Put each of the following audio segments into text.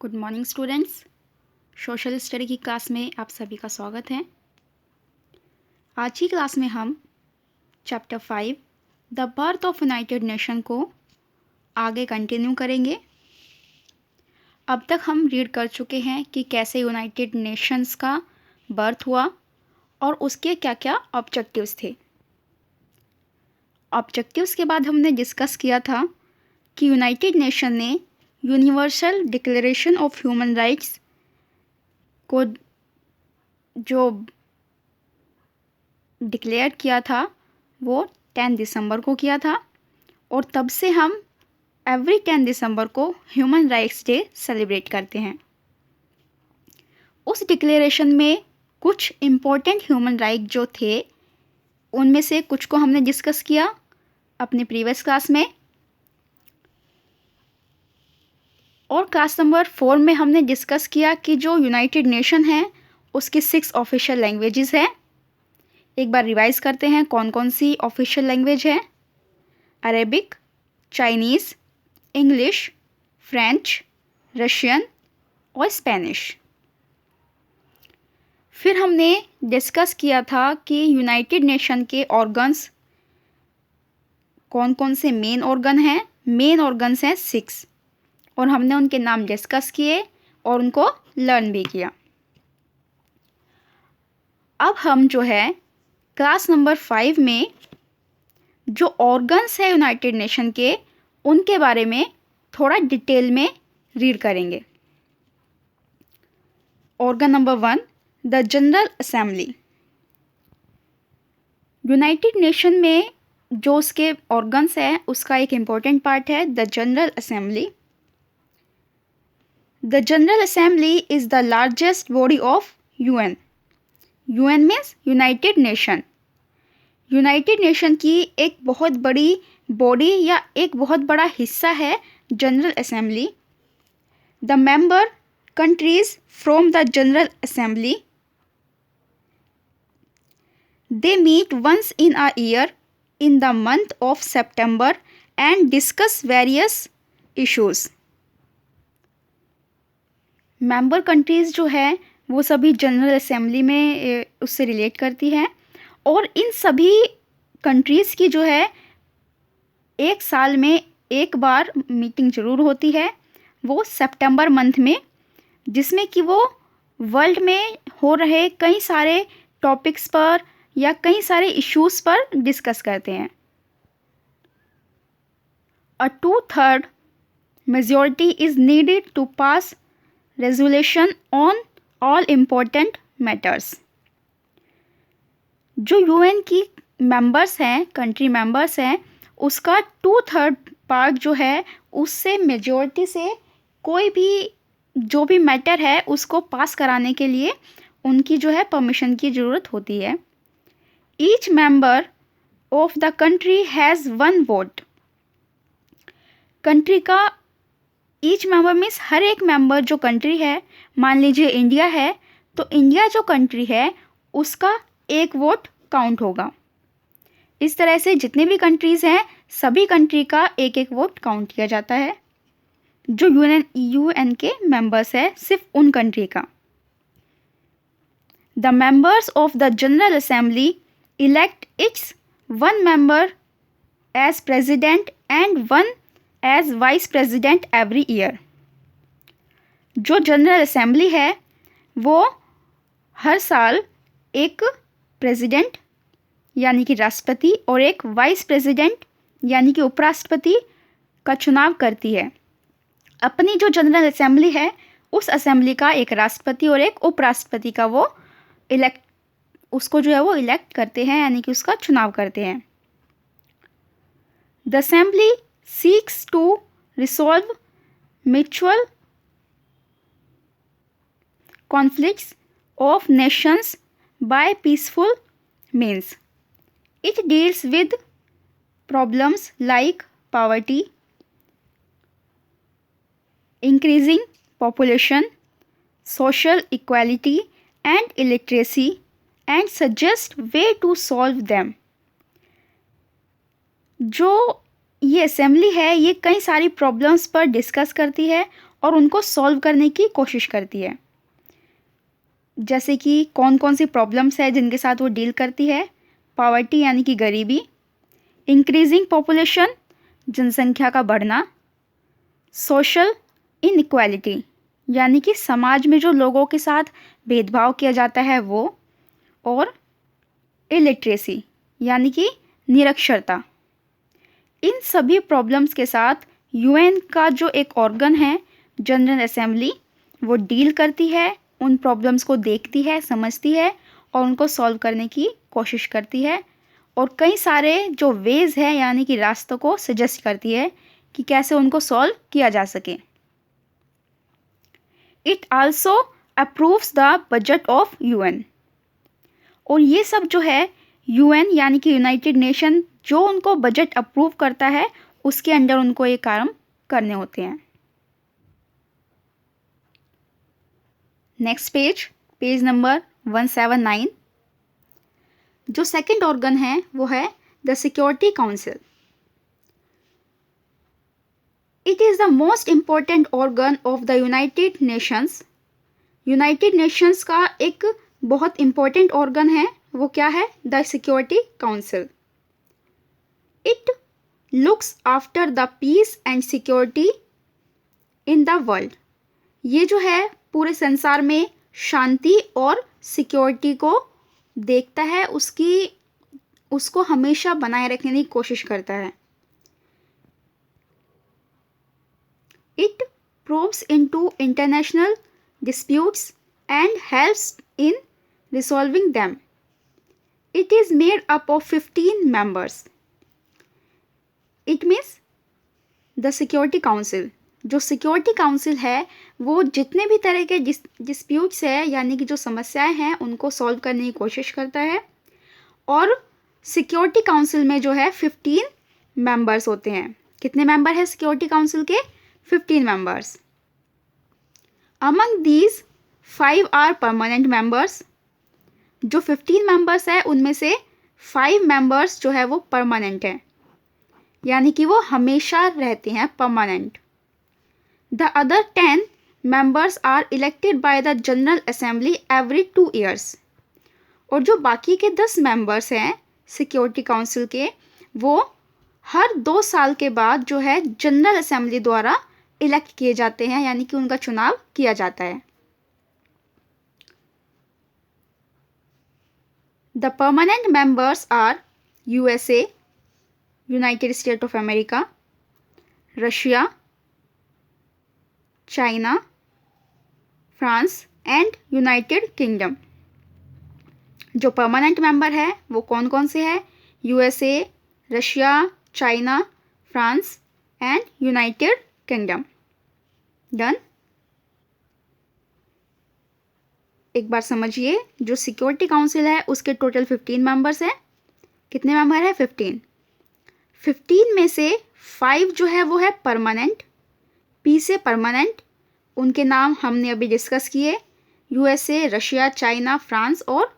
Good morning students. Social study की class में आप सभी का स्वागत है। आज की क्लास में हम chapter 5 the birth of United nation को आगे कंटिन्यू करेंगे। अब तक हम रीड कर चुके हैं कि कैसे यूनाइटेड नेशंस का बर्थ हुआ और उसके क्या क्या ऑब्जेक्टिव्स थे। ऑब्जेक्टिव्स के बाद हमने डिस्कस किया था कि यूनाइटेड नेशन ने universal declaration of human rights को जो डिक्लेयर किया था वो 10 दिसंबर को किया था और तब से हम एवरी 10 दिसंबर को ह्यूमन राइट्स डे सेलिब्रेट करते हैं। उस डिक्लेरेशन में कुछ इम्पोर्टेंट ह्यूमन राइट जो थे उनमें से कुछ को हमने डिस्कस किया अपनी प्रीवियस क्लास में, और क्लास नंबर 4 में हमने डिस्कस किया कि जो यूनाइटेड नेशन है उसकी 6 ऑफिशियल लैंग्वेजेस हैं। एक बार रिवाइज करते हैं कौन कौन सी ऑफिशियल लैंग्वेज है। Arabic, Chinese, English, French, Russian और स्पेनिश। फिर हमने डिस्कस किया था कि यूनाइटेड नेशन के ऑर्गन्स कौन कौन से मेन ऑर्गन हैं। मेन ऑर्गन्स हैं 6 और हमने उनके नाम डिस्कस किए और उनको लर्न भी किया। अब हम जो है क्लास नंबर 5 में जो ऑर्गन्स है यूनाइटेड नेशन के उनके बारे में थोड़ा डिटेल में रीड करेंगे। Organ number 1, the general assembly. United nation में जो उसके ऑर्गन्स है उसका एक इम्पॉर्टेंट पार्ट है the general assembly. The general assembly is the largest body of UN. UN means United nation. United nation की एक बहुत बड़ी बॉडी या एक बहुत बड़ा हिस्सा है general assembly. The member countries from the general assembly they meet once in a year in the month of September and discuss various issues. Member countries जो है वो सभी जनरल असेंबली में उससे रिलेट करती हैं और इन सभी कंट्रीज़ की जो है एक साल में एक बार मीटिंग ज़रूर होती है, वो सितंबर मंथ में, जिसमें कि वो वर्ल्ड में हो रहे कई सारे टॉपिक्स पर या कई सारे इश्यूज़ पर डिस्कस करते हैं। A 2/3 majority is needed to pass resolution on all important matters. जो यूएन की मेंबर्स हैं, कंट्री मेंबर्स हैं, उसका 2/3 पार्ट जो है उससे मेजॉरिटी से कोई भी जो भी मैटर है उसको पास कराने के लिए उनकी जो है परमिशन की ज़रूरत होती है। Each member of the country has 1 vote. Country का ईच मेंबर मीन्स हर एक मेंबर जो कंट्री है, मान लीजिए इंडिया है तो इंडिया जो कंट्री है उसका 1 वोट काउंट होगा। इस तरह से जितने भी कंट्रीज़ हैं सभी कंट्री का 1-1 वोट काउंट किया जाता है। जो यूएन के मेंबर्स है सिर्फ उन कंट्री का। The members of the general assembly elect its 1 member as president and 1 as vice president every year. जो जनरल असेंबली है वो हर साल एक प्रेसिडेंट यानी कि राष्ट्रपति और एक वाइस प्रेसिडेंट यानी कि उपराष्ट्रपति का चुनाव करती है। अपनी जो जनरल असेंबली है उस असेंबली का एक राष्ट्रपति और एक उपराष्ट्रपति का वो उसको जो है वो इलेक्ट करते हैं यानी कि उसका चुनाव करते हैं। The assembly seeks to resolve mutual conflicts of nations by peaceful means. It deals with problems like poverty, increasing population, social equality and illiteracy and suggest way to solve them. जो ये असेंबली है ये कई सारी problems पर discuss करती है और उनको सॉल्व करने की कोशिश करती है। जैसे कि कौन कौन सी प्रॉब्लम्स है जिनके साथ वो डील करती है। पॉवर्टी यानी कि गरीबी, इंक्रीजिंग पॉपुलेशन जनसंख्या का बढ़ना, सोशल इनइक्वालिटी यानी कि समाज में जो लोगों के साथ भेदभाव किया जाता है वो, और इलिटरेसी यानी कि निरक्षरता। इन सभी प्रॉब्लम्स के साथ यूएन का जो एक ऑर्गन है जनरल असेंबली, वो डील करती है, उन प्रॉब्लम्स को देखती है, समझती है और उनको सॉल्व करने की कोशिश करती है, और कई सारे जो वेज है यानी कि रास्तों को सजेस्ट करती है कि कैसे उनको सॉल्व किया जा सके। It also approves the budget of UN, और ये सब जो है यूएन यानी कि यूनाइटेड नेशन जो उनको बजट अप्रूव करता है उसके अंडर उनको ये काम करने होते हैं। Next page number 179। जो सेकंड ऑर्गन है वो है the security council. It is the most important organ of the United Nations. United Nations का एक बहुत इम्पॉर्टेंट ऑर्गन है, वो क्या है? The security council. It looks after the peace and security in the world. ये जो है पूरे संसार में शांति और सिक्योरिटी को देखता है, उसको हमेशा बनाए रखने की कोशिश करता है। It probes into international disputes and helps in resolving them. It is made up of 15 members. It means the Security Council. जो सिक्योरिटी काउंसिल है वो जितने भी तरह के डिस्प्यूट्स है यानी कि जो समस्याएं हैं उनको सॉल्व करने की कोशिश करता है, और सिक्योरिटी काउंसिल में जो है 15 मेंबर्स होते हैं। कितने मेंबर है सिक्योरिटी काउंसिल के? 15 members. Among these 5 are permanent members. जो 15 मेंबर्स है उनमें से 5 मेंबर्स जो है वो परमानेंट हैं, यानी कि वो हमेशा रहते हैं, permanent. The other 10 members are elected by the general assembly every 2 years. और जो बाकी के 10 मेंबर्स हैं सिक्योरिटी काउंसिल के, वो हर 2 साल के बाद जो है जनरल असेंबली द्वारा इलेक्ट किए जाते हैं, यानी कि उनका चुनाव किया जाता है। The permanent members are USA, United States of America, Russia, China, France and United Kingdom। जो परमानेंट मेंबर है वो कौन कौन से हैं? USA, Russia, China, France and United kingdom. Done. एक बार समझिए, जो सिक्योरिटी काउंसिल है उसके टोटल 15 मेंबर्स हैं। कितने मेंबर है? 15। 15 में से 5 जो है वो है परमानेंट, पी से परमानेंट। उनके नाम हमने अभी डिस्कस किए, USA, रशिया, चाइना, फ्रांस और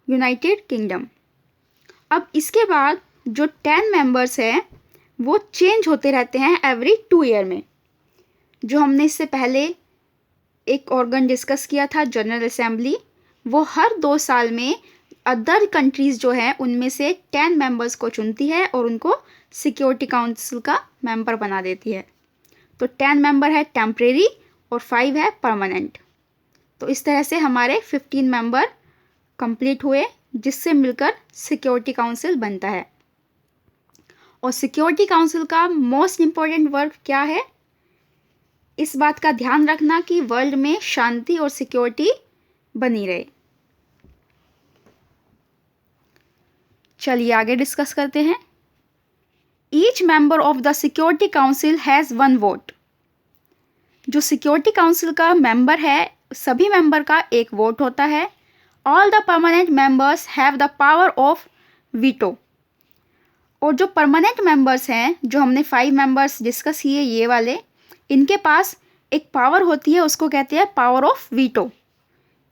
यूनाइटेड किंगडम। अब इसके बाद जो 10 मेंबर्स हैं वो चेंज होते रहते हैं एवरी 2 ईयर में। जो हमने इससे पहले एक ऑर्गन डिस्कस किया था जनरल असेंबली, वो हर 2 साल में अदर कंट्रीज़ जो हैं उनमें से 10 मेंबर्स को चुनती है और उनको सिक्योरिटी काउंसिल का मेंबर बना देती है। तो 10 मेंबर है टेम्परेरी और 5 है परमानेंट। तो इस तरह से हमारे 15 मेंबर कंप्लीट हुए, जिससे मिलकर सिक्योरिटी काउंसिल बनता है। और सिक्योरिटी काउंसिल का मोस्ट इम्पॉर्टेंट वर्क क्या है? इस बात का ध्यान रखना कि वर्ल्ड में शांति और सिक्योरिटी बनी रहे। चलिए आगे डिस्कस करते हैं। Each member of the security council has 1 vote. जो सिक्योरिटी काउंसिल का मेंबर है सभी मेंबर का एक वोट होता है। All the permanent members have the power of veto. और जो परमानेंट मेंबर्स हैं, जो हमने 5 मेंबर्स डिस्कस किए ये वाले, इनके पास एक पावर होती है, उसको कहते हैं पावर ऑफ वीटो।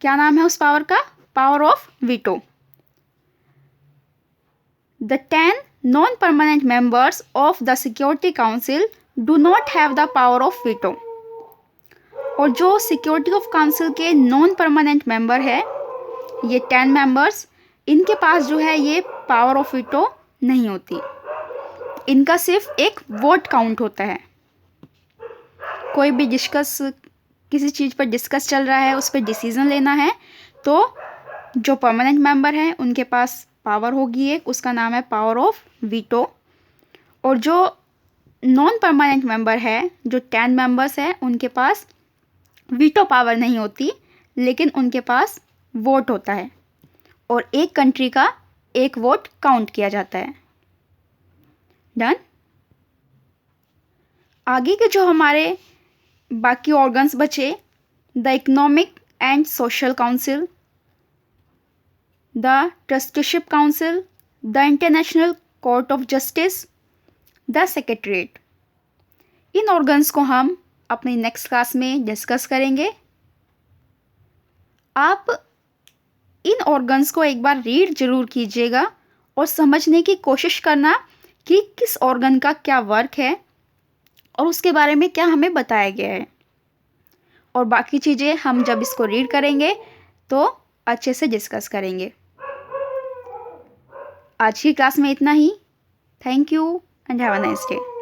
क्या नाम है उस पावर का? Power of veto. The 10 non permanent members of the security council do not have the power of veto. और जो सिक्योरिटी ऑफ काउंसिल के नॉन परमानेंट मेंबर है, ये 10 मेंबर्स, इनके पास जो है ये पावर ऑफ वीटो नहीं होती। इनका सिर्फ एक वोट काउंट होता है। कोई भी किसी चीज़ पर डिस्कस चल रहा है, उस पर डिसीजन लेना है, तो जो परमानेंट मेंबर हैं उनके पास पावर होगी एक, उसका नाम है पावर ऑफ वीटो। और जो नॉन परमानेंट मेंबर है, जो 10 मेंबर्स हैं, उनके पास वीटो पावर नहीं होती, लेकिन उनके पास वोट होता है और एक कंट्री का एक वोट काउंट किया जाता है। डन। आगे के जो हमारे बाकी ऑर्गन्स बचे, the economic and social council, the trusteeship council, the international court of justice, the secretariat. In organs को हम अपनी नेक्स्ट क्लास में डिस्कस करेंगे। आप इन ऑर्गन्स को एक बार रीड जरूर कीजिएगा और समझने की कोशिश करना कि किस ऑर्गन का क्या वर्क है और उसके बारे में क्या हमें बताया गया है। और बाकी चीज़ें हम जब इसको रीड करेंगे तो अच्छे से डिस्कस करेंगे। आज की क्लास में इतना ही। Thank you and have a nice day.